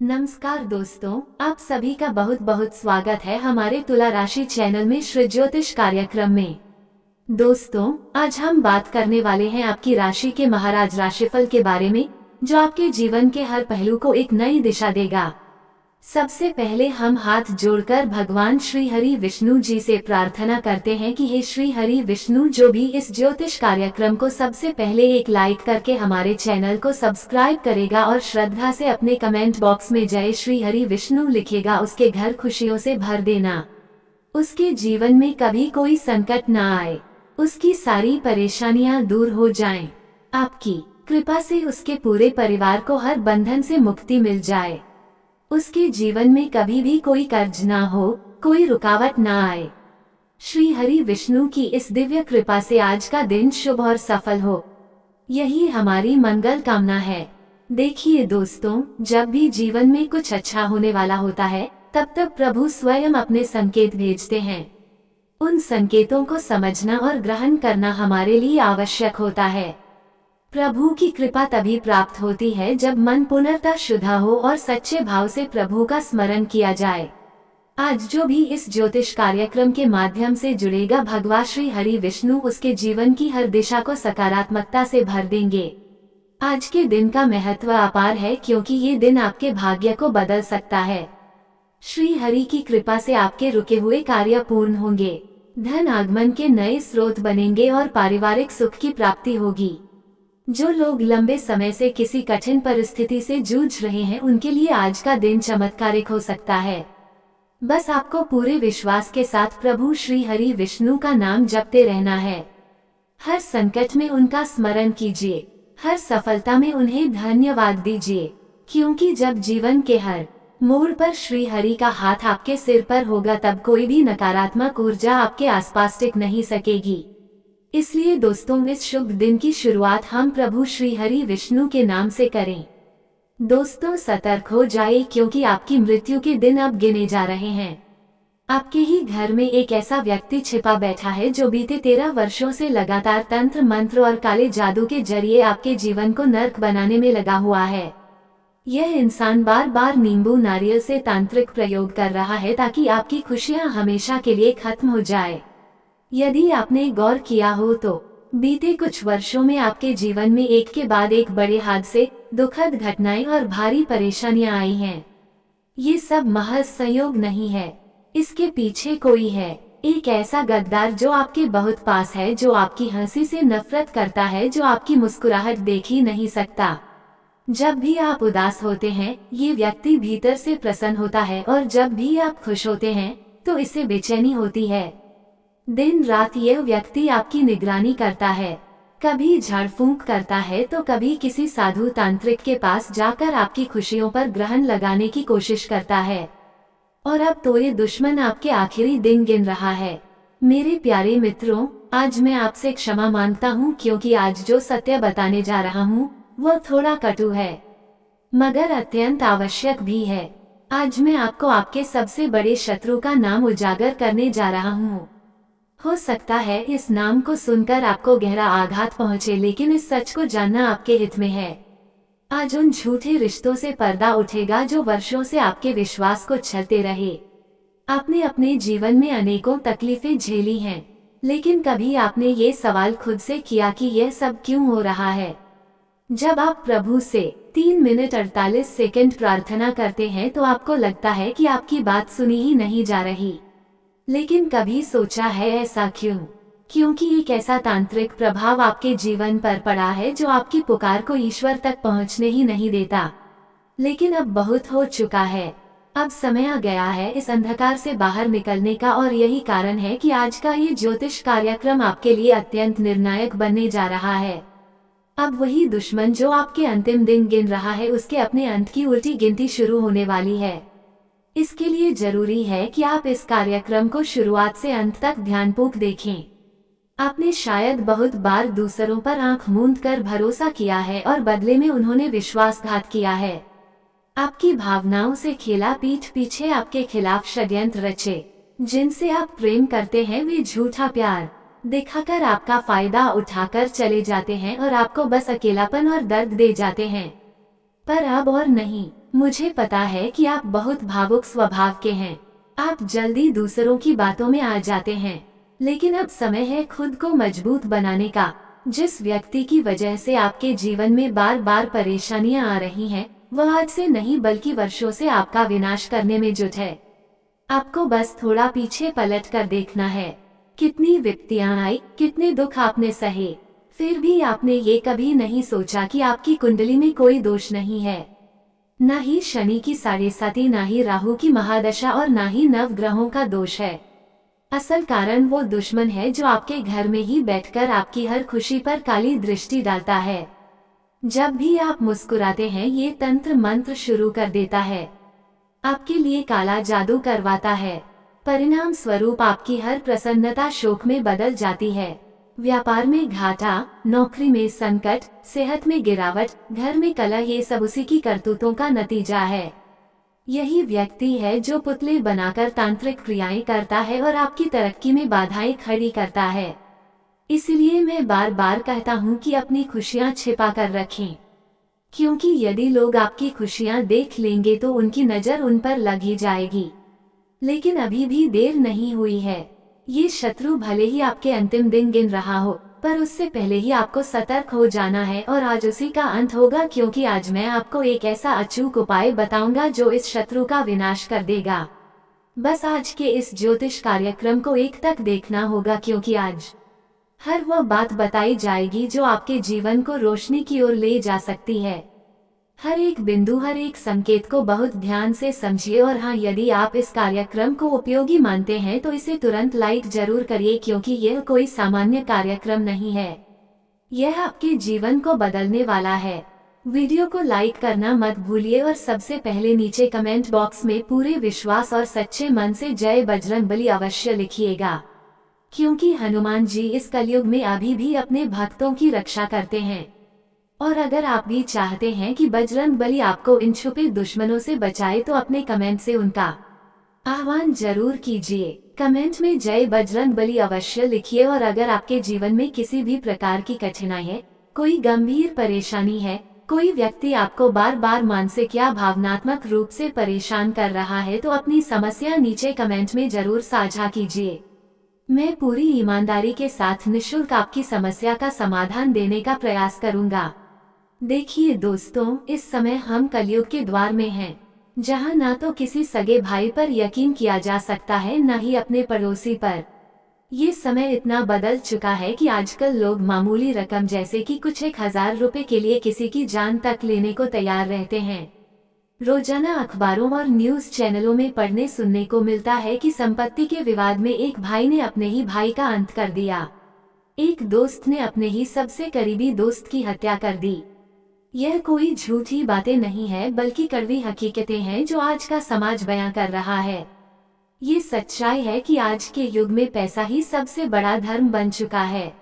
नमस्कार दोस्तों, आप सभी का बहुत बहुत स्वागत है हमारे तुला राशि चैनल में श्री ज्योतिष कार्यक्रम में। दोस्तों, आज हम बात करने वाले हैं आपकी राशि के महाराज राशिफल के बारे में, जो आपके जीवन के हर पहलू को एक नई दिशा देगा। सबसे पहले हम हाथ जोड़कर भगवान श्री हरि विष्णु जी से प्रार्थना करते हैं कि हे श्री हरि विष्णु, जो भी इस ज्योतिष कार्यक्रम को सबसे पहले एक लाइक करके हमारे चैनल को सब्सक्राइब करेगा और श्रद्धा से अपने कमेंट बॉक्स में जय श्री हरि विष्णु लिखेगा, उसके घर खुशियों से भर देना। उसके जीवन में कभी कोई संकट न आए, उसकी सारी परेशानियां दूर हो जाएं। आपकी कृपा से उसके पूरे परिवार को हर बंधन से मुक्ति मिल जाए। उसके जीवन में कभी भी कोई कर्ज ना हो, कोई रुकावट ना आए। श्री हरि विष्णु की इस दिव्य कृपा से आज का दिन शुभ और सफल हो, यही हमारी मंगल कामना है। देखिए दोस्तों, जब भी जीवन में कुछ अच्छा होने वाला होता है, तब तक प्रभु स्वयं अपने संकेत भेजते हैं। उन संकेतों को समझना और ग्रहण करना हमारे लिए आवश्यक होता है। प्रभु की कृपा तभी प्राप्त होती है जब मन पूर्णतः शुद्ध हो और सच्चे भाव से प्रभु का स्मरण किया जाए। आज जो भी इस ज्योतिष कार्यक्रम के माध्यम से जुड़ेगा, भगवान श्री हरि विष्णु उसके जीवन की हर दिशा को सकारात्मकता से भर देंगे। आज के दिन का महत्व अपार है, क्योंकि ये दिन आपके भाग्य को बदल सकता है। श्री हरि की कृपा से आपके रुके हुए कार्य पूर्ण होंगे, धन आगमन के नए स्रोत बनेंगे और पारिवारिक सुख की प्राप्ति होगी। जो लोग लंबे समय से किसी कठिन परिस्थिति से जूझ रहे हैं, उनके लिए आज का दिन चमत्कारिक हो सकता है। बस आपको पूरे विश्वास के साथ प्रभु श्री हरि विष्णु का नाम जपते रहना है। हर संकट में उनका स्मरण कीजिए, हर सफलता में उन्हें धन्यवाद दीजिए, क्योंकि जब जीवन के हर मोड़ पर श्री हरि का हाथ आपके सिर पर होगा, तब कोई भी नकारात्मक ऊर्जा आपके आसपास टिक नहीं सकेगी। इसलिए दोस्तों, इस शुभ दिन की शुरुआत हम प्रभु श्री हरि विष्णु के नाम से करें। दोस्तों, सतर्क हो जाए, क्योंकि आपकी मृत्यु के दिन अब गिने जा रहे हैं। आपके ही घर में एक ऐसा व्यक्ति छिपा बैठा है, जो बीते 13 वर्षों से लगातार तंत्र मंत्र और काले जादू के जरिए आपके जीवन को नर्क बनाने में लगा हुआ है। यह इंसान बार बार नींबू नारियल से तांत्रिक प्रयोग कर रहा है, ताकि आपकी खुशियां हमेशा के लिए खत्म हो जाए। यदि आपने गौर किया हो तो बीते कुछ वर्षों में आपके जीवन में एक के बाद एक बड़े हादसे, दुखद घटनाएं और भारी परेशानियां आई हैं। ये सब महज संयोग नहीं है, इसके पीछे कोई है, एक ऐसा गद्दार जो आपके बहुत पास है, जो आपकी हंसी से नफरत करता है, जो आपकी मुस्कुराहट देख ही नहीं सकता। जब भी आप उदास होते हैं, ये व्यक्ति भीतर से प्रसन्न होता है, और जब भी आप खुश होते हैं तो इसे बेचैनी होती है। दिन रात यह व्यक्ति आपकी निगरानी करता है, कभी झाड़ फूंक करता है तो कभी किसी साधु तांत्रिक के पास जाकर आपकी खुशियों पर ग्रहण लगाने की कोशिश करता है। और अब तो ये दुश्मन आपके आखिरी दिन गिन रहा है। मेरे प्यारे मित्रों, आज मैं आपसे क्षमा मांगता हूँ, क्योंकि आज जो सत्य बताने जा रहा हूँ वो थोड़ा कटु है, मगर अत्यंत आवश्यक भी है। आज मैं आपको आपके सबसे बड़े शत्रु का नाम उजागर करने जा रहा हूँ। हो सकता है इस नाम को सुनकर आपको गहरा आघात पहुंचे, लेकिन इस सच को जानना आपके हित में है। आज उन झूठे रिश्तों से पर्दा उठेगा जो वर्षों से आपके विश्वास को छलते रहे। आपने अपने जीवन में अनेकों तकलीफें झेली हैं, लेकिन कभी आपने ये सवाल खुद से किया कि यह सब क्यों हो रहा है? जब आप प्रभु से 3 मिनट 48 सेकंड प्रार्थना करते हैं, तो आपको लगता है कि आपकी बात सुनी ही नहीं जा रही। लेकिन कभी सोचा है ऐसा क्यों? क्योंकि एक ऐसा तांत्रिक प्रभाव आपके जीवन पर पड़ा है, जो आपकी पुकार को ईश्वर तक पहुंचने ही नहीं देता। लेकिन अब बहुत हो चुका है, अब समय आ गया है इस अंधकार से बाहर निकलने का, और यही कारण है कि आज का ये ज्योतिष कार्यक्रम आपके लिए अत्यंत निर्णायक बनने जा रहा है। अब वही दुश्मन जो आपके अंतिम दिन गिन रहा है, उसके अपने अंत की उल्टी गिनती शुरू होने वाली है। इसके लिए जरूरी है कि आप इस कार्यक्रम को शुरुआत से अंत तक ध्यानपूर्वक देखें। आपने शायद बहुत बार दूसरों पर आंख मूंद कर भरोसा किया है, और बदले में उन्होंने विश्वासघात किया है। आपकी भावनाओं से खेला, पीठ पीछे आपके खिलाफ षड्यंत्र रचे। जिनसे आप प्रेम करते हैं, वे झूठा प्यार दिखाकर आपका फायदा उठाकर चले जाते हैं, और आपको बस अकेलापन और दर्द दे जाते हैं। पर अब और नहीं, मुझे पता है कि आप बहुत भावुक स्वभाव के हैं। आप जल्दी दूसरों की बातों में आ जाते हैं, लेकिन अब समय है खुद को मजबूत बनाने का। जिस व्यक्ति की वजह से आपके जीवन में बार बार परेशानियां आ रही हैं, वह आज से नहीं बल्कि वर्षों से आपका विनाश करने में जुट है। आपको बस थोड़ा पीछे पलट कर देखना है। कितनी विपत्तियां आई, कितने दुख आपने सहे, फिर भी आपने ये कभी नहीं सोचा कि आपकी कुंडली में कोई दोष नहीं है। न ही शनि की 7.5, न ही राहु की महादशा और न ही नवग्रहों का दोष है। असल कारण वो दुश्मन है जो आपके घर में ही बैठकर आपकी हर खुशी पर काली दृष्टि डालता है। जब भी आप मुस्कुराते हैं, ये तंत्र मंत्र शुरू कर देता है, आपके लिए काला जादू करवाता है। परिणाम स्वरूप आपकी हर प्रसन्नता शोक में बदल जाती है। व्यापार में घाटा, नौकरी में संकट, सेहत में गिरावट, घर में कलह, ये सब उसी की करतूतों का नतीजा है। यही व्यक्ति है जो पुतले बनाकर तांत्रिक क्रियाएं करता है और आपकी तरक्की में बाधाएं खड़ी करता है। इसलिए मैं बार बार कहता हूँ कि अपनी खुशियाँ छिपा कर रखें, क्योंकि यदि लोग आपकी खुशियाँ देख लेंगे तो उनकी नजर उन पर लग ही जाएगी। लेकिन अभी भी देर नहीं हुई है। ये शत्रु भले ही आपके अंतिम दिन गिन रहा हो, पर उससे पहले ही आपको सतर्क हो जाना है और आज उसी का अंत होगा, क्योंकि आज मैं आपको एक ऐसा अचूक उपाय बताऊंगा जो इस शत्रु का विनाश कर देगा। बस आज के इस ज्योतिष कार्यक्रम को एक तक देखना होगा, क्योंकि आज हर वह बात बताई जाएगी जो आपके जीवन को रोशनी की ओर ले जा सकती है। हर एक बिंदु, हर एक संकेत को बहुत ध्यान से समझिए। और हाँ, यदि आप इस कार्यक्रम को उपयोगी मानते हैं तो इसे तुरंत लाइक जरूर करिए, क्योंकि यह कोई सामान्य कार्यक्रम नहीं है, यह आपके जीवन को बदलने वाला है। वीडियो को लाइक करना मत भूलिए और सबसे पहले नीचे कमेंट बॉक्स में पूरे विश्वास और सच्चे मन से जय बजरंगबली अवश्य लिखिएगा, क्योंकि हनुमान जी इस कलयुग में अभी भी अपने भक्तों की रक्षा करते हैं। और अगर आप भी चाहते हैं कि बजरंगबली आपको इन छुपे दुश्मनों से बचाए तो अपने कमेंट से उनका आह्वान जरूर कीजिए। कमेंट में जय बजरंगबली अवश्य लिखिए। और अगर आपके जीवन में किसी भी प्रकार की कठिनाई है, कोई गंभीर परेशानी है, कोई व्यक्ति आपको बार बार मानसिक या भावनात्मक रूप से परेशान कर रहा है, तो अपनी समस्या नीचे कमेंट में जरूर साझा कीजिए। मैं पूरी ईमानदारी के साथ निःशुल्क आपकी समस्या का समाधान देने का प्रयास करूंगा। देखिए दोस्तों, इस समय हम कलयुग के द्वार में हैं, जहां ना तो किसी सगे भाई पर यकीन किया जा सकता है, न ही अपने पड़ोसी पर। ये समय इतना बदल चुका है कि आजकल लोग मामूली रकम जैसे कि कुछ 1000 रुपए के लिए किसी की जान तक लेने को तैयार रहते हैं। रोजाना अखबारों और न्यूज चैनलों में पढ़ने सुनने को मिलता है कि संपत्ति के विवाद में एक भाई ने अपने ही भाई का अंत कर दिया। एक दोस्त ने अपने ही सबसे करीबी दोस्त की हत्या कर दी। यह कोई झूठी बातें नहीं है, बल्कि कड़वी हकीकतें हैं जो आज का समाज बयां कर रहा है। ये सच्चाई है कि आज के युग में पैसा ही सबसे बड़ा धर्म बन चुका है।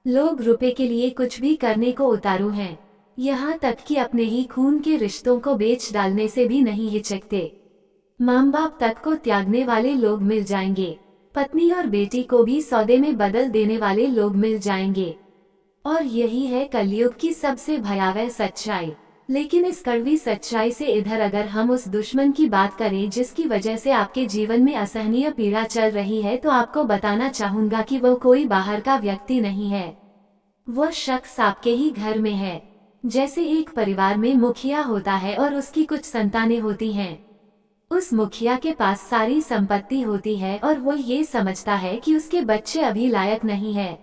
लोग रुपए के लिए कुछ भी करने को उतारू हैं, यहाँ तक कि अपने ही खून के रिश्तों को बेच डालने से भी नहीं हिचकते। माँ बाप तक को त्यागने वाले लोग मिल जाएंगे, पत्नी और बेटी को भी सौदे में बदल देने वाले लोग मिल जाएंगे। और यही है कलयुग की सबसे भयावह सच्चाई। लेकिन इस कड़वी सच्चाई से इधर अगर हम उस दुश्मन की बात करें जिसकी वजह से आपके जीवन में असहनीय पीड़ा चल रही है, तो आपको बताना चाहूंगा कि वो कोई बाहर का व्यक्ति नहीं है, वो शख्स आपके ही घर में है। जैसे एक परिवार में मुखिया होता है और उसकी कुछ संतानें होती हैं। उस मुखिया के पास सारी संपत्ति होती है और वो ये समझता है कि उसके बच्चे अभी लायक नहीं है,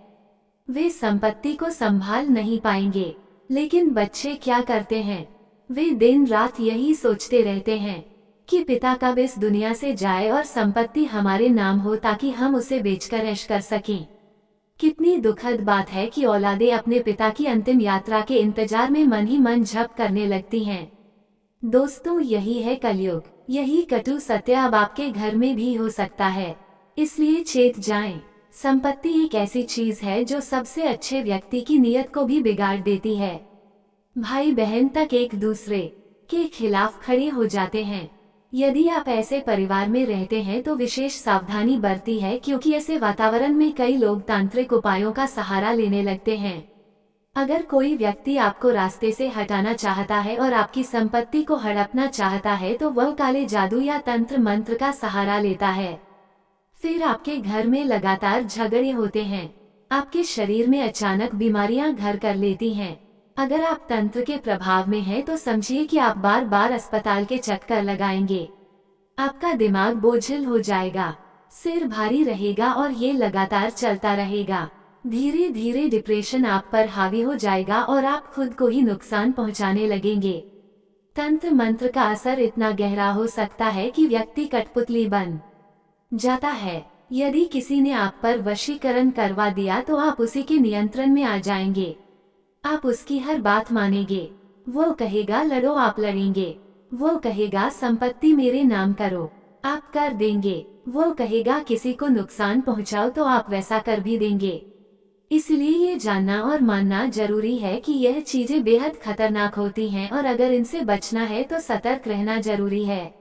वे संपत्ति को संभाल नहीं पाएंगे। लेकिन बच्चे क्या करते हैं, वे दिन रात यही सोचते रहते हैं कि पिता कब इस दुनिया से जाए और संपत्ति हमारे नाम हो, ताकि हम उसे बेचकर ऐश कर सकें। कितनी दुखद बात है कि औलादें अपने पिता की अंतिम यात्रा के इंतजार में मन ही मन झप करने लगती हैं। दोस्तों, यही है कलयुग, यही कटु सत्य अब आपके घर में भी हो सकता है, इसलिए चेत जाएं। संपत्ति एक ऐसी चीज है जो सबसे अच्छे व्यक्ति की नीयत को भी बिगाड़ देती है। भाई बहन तक एक दूसरे के खिलाफ खड़े हो जाते हैं। यदि आप ऐसे परिवार में रहते हैं तो विशेष सावधानी बरती है, क्योंकि ऐसे वातावरण में कई लोग तांत्रिक उपायों का सहारा लेने लगते हैं। अगर कोई व्यक्ति आपको रास्ते से हटाना चाहता है और आपकी संपत्ति को हड़पना चाहता है तो वह काले जादू या तंत्र मंत्र का सहारा लेता है। फिर आपके घर में लगातार झगड़े होते हैं। आपके शरीर में अचानक बीमारियां घर कर लेती हैं। अगर आप तंत्र के प्रभाव में हैं तो समझिए कि आप बार बार अस्पताल के चक्कर लगाएंगे। आपका दिमाग बोझिल हो जाएगा, सिर भारी रहेगा और ये लगातार चलता रहेगा। धीरे धीरे डिप्रेशन आप पर हावी हो जाएगा और आप खुद को ही नुकसान पहुंचाने लगेंगे। तंत्र मंत्र का असर इतना गहरा हो सकता है कि व्यक्ति कठपुतली बन जाता है। यदि किसी ने आप पर वशीकरण करवा दिया तो आप उसी के नियंत्रण में आ जाएंगे। आप उसकी हर बात मानेंगे। वो कहेगा लड़ो, आप लड़ेंगे। वो कहेगा संपत्ति मेरे नाम करो, आप कर देंगे। वो कहेगा किसी को नुकसान पहुंचाओ तो आप वैसा कर भी देंगे। इसलिए ये जानना और मानना जरूरी है कि यह चीजें बेहद खतरनाक होती हैं और अगर इनसे बचना है तो सतर्क रहना जरूरी है।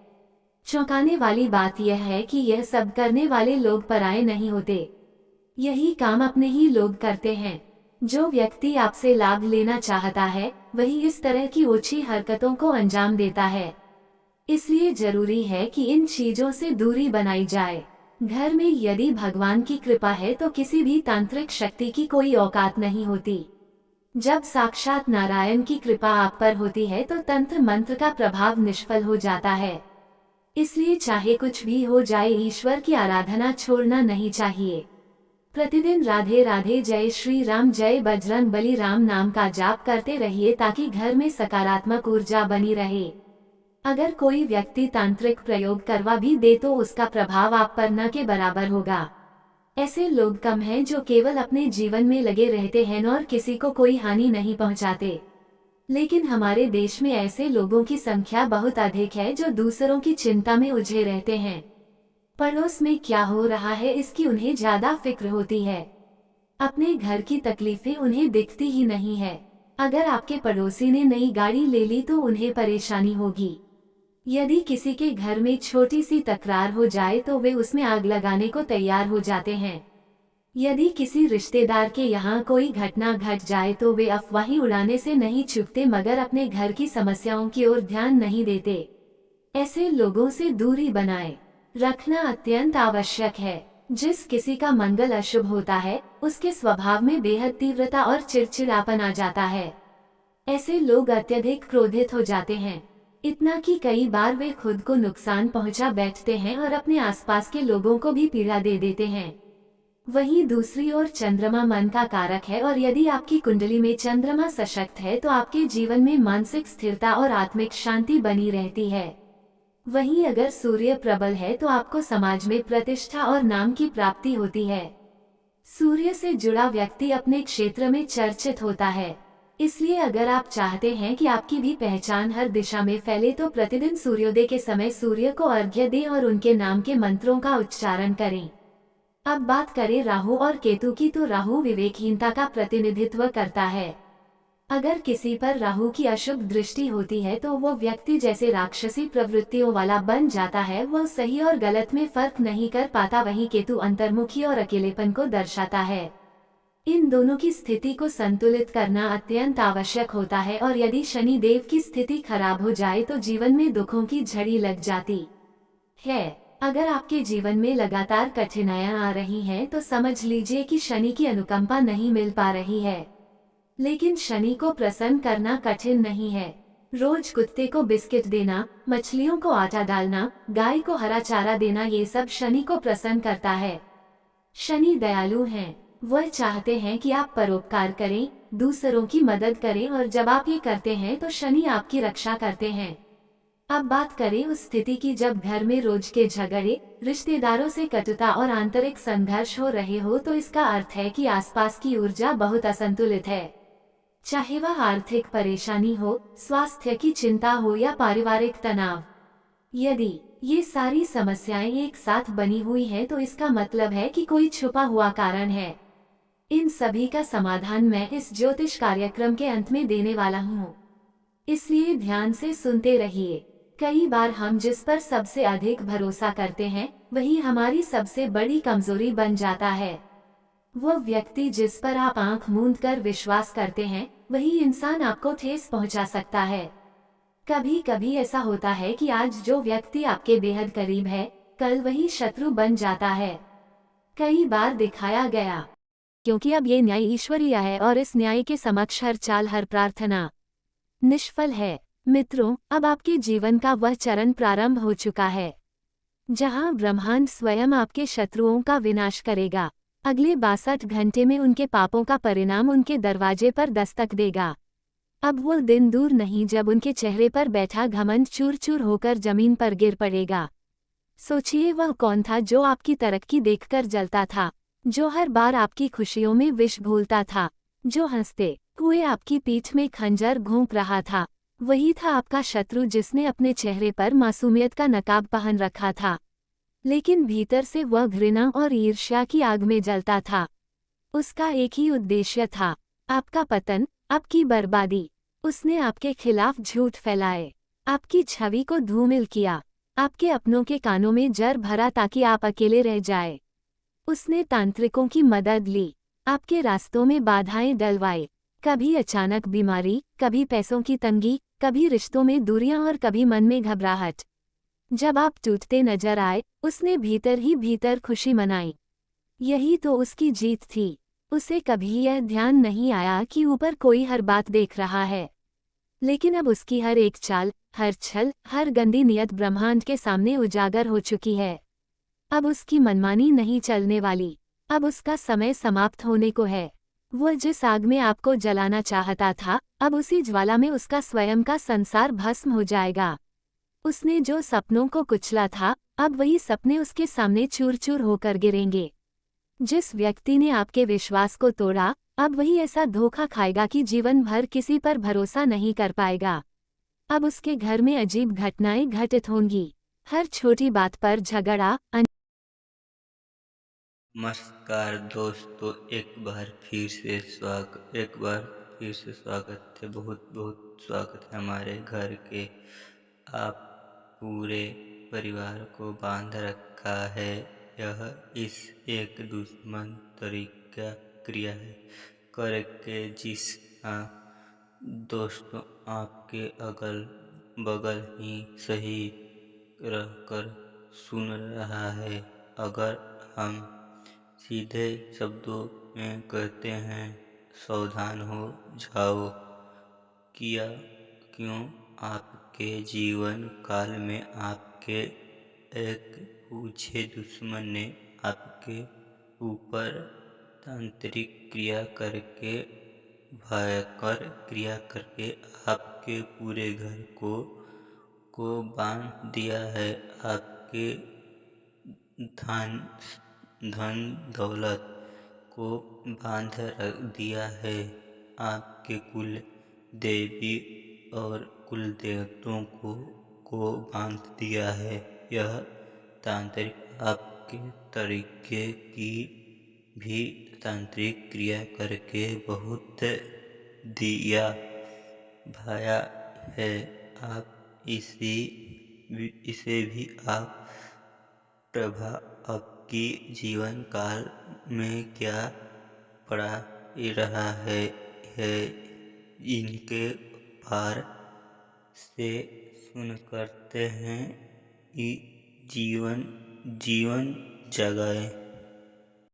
चौंकाने वाली बात यह है कि यह सब करने वाले लोग पराये नहीं होते। यही काम अपने ही लोग करते हैं। जो व्यक्ति आपसे लाभ लेना चाहता है वही इस तरह की ओछी हरकतों को अंजाम देता है। इसलिए जरूरी है कि इन चीजों से दूरी बनाई जाए। घर में यदि भगवान की कृपा है तो किसी भी तांत्रिक शक्ति की कोई औकात नहीं होती। जब साक्षात नारायण की कृपा आप पर होती है तो तंत्र मंत्र का प्रभाव निष्फल हो जाता है। इसलिए चाहे कुछ भी हो जाए, ईश्वर की आराधना छोड़ना नहीं चाहिए। प्रतिदिन राधे राधे, जय श्री राम, जय बजरंग बली राम नाम का जाप करते रहिए ताकि घर में सकारात्मक ऊर्जा बनी रहे। अगर कोई व्यक्ति तांत्रिक प्रयोग करवा भी दे तो उसका प्रभाव आप पर न के बराबर होगा। ऐसे लोग कम हैं जो केवल अपने जीवन में लगे रहते हैं और किसी को कोई हानि नहीं पहुंचाते। लेकिन हमारे देश में ऐसे लोगों की संख्या बहुत अधिक है जो दूसरों की चिंता में उलझे रहते हैं। पड़ोस में क्या हो रहा है इसकी उन्हें ज्यादा फिक्र होती है। अपने घर की तकलीफें उन्हें दिखती ही नहीं है। अगर आपके पड़ोसी ने नई गाड़ी ले ली तो उन्हें परेशानी होगी। यदि किसी के घर में छोटी सी तकरार हो जाए तो वे उसमें आग लगाने को तैयार हो जाते हैं। यदि किसी रिश्तेदार के यहाँ कोई घटना घट जाए तो वे अफवाहें उड़ाने से नहीं चूकते मगर अपने घर की समस्याओं की ओर ध्यान नहीं देते। ऐसे लोगों से दूरी बनाए रखना अत्यंत आवश्यक है। जिस किसी का मंगल अशुभ होता है उसके स्वभाव में बेहद तीव्रता और चिड़चिड़ापन आ जाता है। ऐसे लोग अत्यधिक क्रोधित हो जाते हैं, इतना कि कई बार वे खुद को नुकसान पहुंचा बैठते हैं और अपने आसपास के लोगों को भी पीड़ा दे देते हैं। वहीं दूसरी ओर चंद्रमा मन का कारक है और यदि आपकी कुंडली में चंद्रमा सशक्त है तो आपके जीवन में मानसिक स्थिरता और आत्मिक शांति बनी रहती है। वहीं अगर सूर्य प्रबल है तो आपको समाज में प्रतिष्ठा और नाम की प्राप्ति होती है। सूर्य से जुड़ा व्यक्ति अपने क्षेत्र में चर्चित होता है। इसलिए अगर आप चाहते हैं कि आपकी भी पहचान हर दिशा में फैले तो प्रतिदिन सूर्योदय के समय सूर्य को अर्घ्य दें और उनके नाम के मंत्रों का उच्चारण करें। अब बात करें राहु और केतु की तो राहु विवेकहीनता का प्रतिनिधित्व करता है। अगर किसी पर राहु की अशुभ दृष्टि होती है तो वो व्यक्ति जैसे राक्षसी प्रवृत्तियों वाला बन जाता है। वह सही और गलत में फर्क नहीं कर पाता। वहीं केतु अंतर्मुखी और अकेलेपन को दर्शाता है। इन दोनों की स्थिति को संतुलित करना अत्यंत आवश्यक होता है और यदि शनि देव की स्थिति खराब हो जाए तो जीवन में दुखों की झड़ी लग जाती है। अगर आपके जीवन में लगातार कठिनाइयां आ रही हैं तो समझ लीजिए कि शनि की अनुकंपा नहीं मिल पा रही है। लेकिन शनि को प्रसन्न करना कठिन नहीं है। रोज कुत्ते को बिस्किट देना, मछलियों को आटा डालना, गाय को हरा चारा देना, ये सब शनि को प्रसन्न करता है। शनि दयालु हैं। वह चाहते हैं कि आप परोपकार करें, दूसरों की मदद करें और जब आप ये करते हैं तो शनि आपकी रक्षा करते हैं। अब बात करें उस स्थिति की जब घर में रोज के झगड़े, रिश्तेदारों से कटुता और आंतरिक संघर्ष हो रहे हो तो इसका अर्थ है कि आसपास की ऊर्जा बहुत असंतुलित है। चाहे वह आर्थिक परेशानी हो, स्वास्थ्य की चिंता हो या पारिवारिक तनाव। यदि ये सारी समस्याएं एक साथ बनी हुई हैं तो इसका मतलब है कि कोई छुपा हुआ कारण है। इन सभी का समाधान मैं इस ज्योतिष कार्यक्रम के अंत में देने वाला हूँ, इसलिए ध्यान से सुनते रहिए। कई बार हम जिस पर सबसे अधिक भरोसा करते हैं वही हमारी सबसे बड़ी कमजोरी बन जाता है। वो व्यक्ति जिस पर आप आंख मूंद कर विश्वास करते हैं, वही इंसान आपको ठेस पहुंचा सकता है। कभी कभी ऐसा होता है कि आज जो व्यक्ति आपके बेहद करीब है, कल वही शत्रु बन जाता है। कई बार दिखाया गया, क्योंकि अब ये न्याय ईश्वरीय है और इस न्याय के समक्ष हर चाल हर प्रार्थना निष्फल है। मित्रों, अब आपके जीवन का वह चरण प्रारंभ हो चुका है जहां ब्रह्मांड स्वयं आपके शत्रुओं का विनाश करेगा। अगले 62 घंटे में उनके पापों का परिणाम उनके दरवाजे पर दस्तक देगा। अब वो दिन दूर नहीं जब उनके चेहरे पर बैठा घमंड चूर चूर होकर जमीन पर गिर पड़ेगा। सोचिए, वह कौन था जो आपकी तरक्की देखकर जलता था, जो हर बार आपकी खुशियों में विष घोलता था, जो हंसते हुए आपकी पीठ में खंजर घोंप रहा था। वही था आपका शत्रु जिसने अपने चेहरे पर मासूमियत का नकाब पहन रखा था, लेकिन भीतर से वह घृणा और ईर्ष्या की आग में जलता था। उसका एक ही उद्देश्य था, आपका पतन, आपकी बर्बादी। उसने आपके खिलाफ झूठ फैलाए, आपकी छवि को धूमिल किया, आपके अपनों के कानों में जर भरा ताकि आप अकेले रह जाए। उसने तांत्रिकों की मदद ली, आपके रास्तों में बाधाएं डलवाई। कभी अचानक बीमारी, कभी पैसों की तंगी, कभी रिश्तों में दूरियां और कभी मन में घबराहट। जब आप टूटते नजर आए, उसने भीतर ही भीतर खुशी मनाई। यही तो उसकी जीत थी। उसे कभी यह ध्यान नहीं आया कि ऊपर कोई हर बात देख रहा है, लेकिन अब उसकी हर एक चाल, हर छल, हर गंदी नियत ब्रह्मांड के सामने उजागर हो चुकी है। अब उसकी मनमानी नहीं चलने वाली। अब उसका समय समाप्त होने को है। वह जिस आग में आपको जलाना चाहता था, अब उसी ज्वाला में उसका स्वयं का संसार भस्म हो जाएगा। उसने जो सपनों को कुचला था, अब वही सपने उसके सामने चूर चूर होकर गिरेंगे। जिस व्यक्ति ने आपके विश्वास को तोड़ा, अब वही ऐसा धोखा खाएगा कि जीवन भर किसी पर भरोसा नहीं कर पाएगा। अब उसके घर में अजीब घटनाएं घटित होंगी। हर छोटी बात पर झगड़ा। नमस्कार दोस्तों, एक बार फिर से स्वागत है। बहुत बहुत स्वागत है हमारे घर के। आप पूरे परिवार को बांध रखा है। यह इस एक दुश्मन तरीका क्रिया है करके जिस हाँ दोस्तों, आपके अगल बगल ही सही रहकर सुन रहा है। अगर हम सीधे शब्दों में कहते हैं, सावधान हो जाओ। किया क्यों? आपके जीवन काल में आपके एक पूछे दुश्मन ने आपके ऊपर तांत्रिक क्रिया करके, भयंकर क्रिया करके आपके पूरे घर को बांध दिया है। आपके धन धन दौलत को बांध रख दिया है। आपके कुल देवी और कुल देवताओं को बांध दिया है। यह तांत्रिक आपके तरीके की भी तांत्रिक क्रिया करके बहुत दिया भाया है। आप इसे भी आप प्रभाव आपकी जीवन काल में क्या पड़ा रहा है इनके पार से सुन करते हैं। जीवन जीवन जगाए।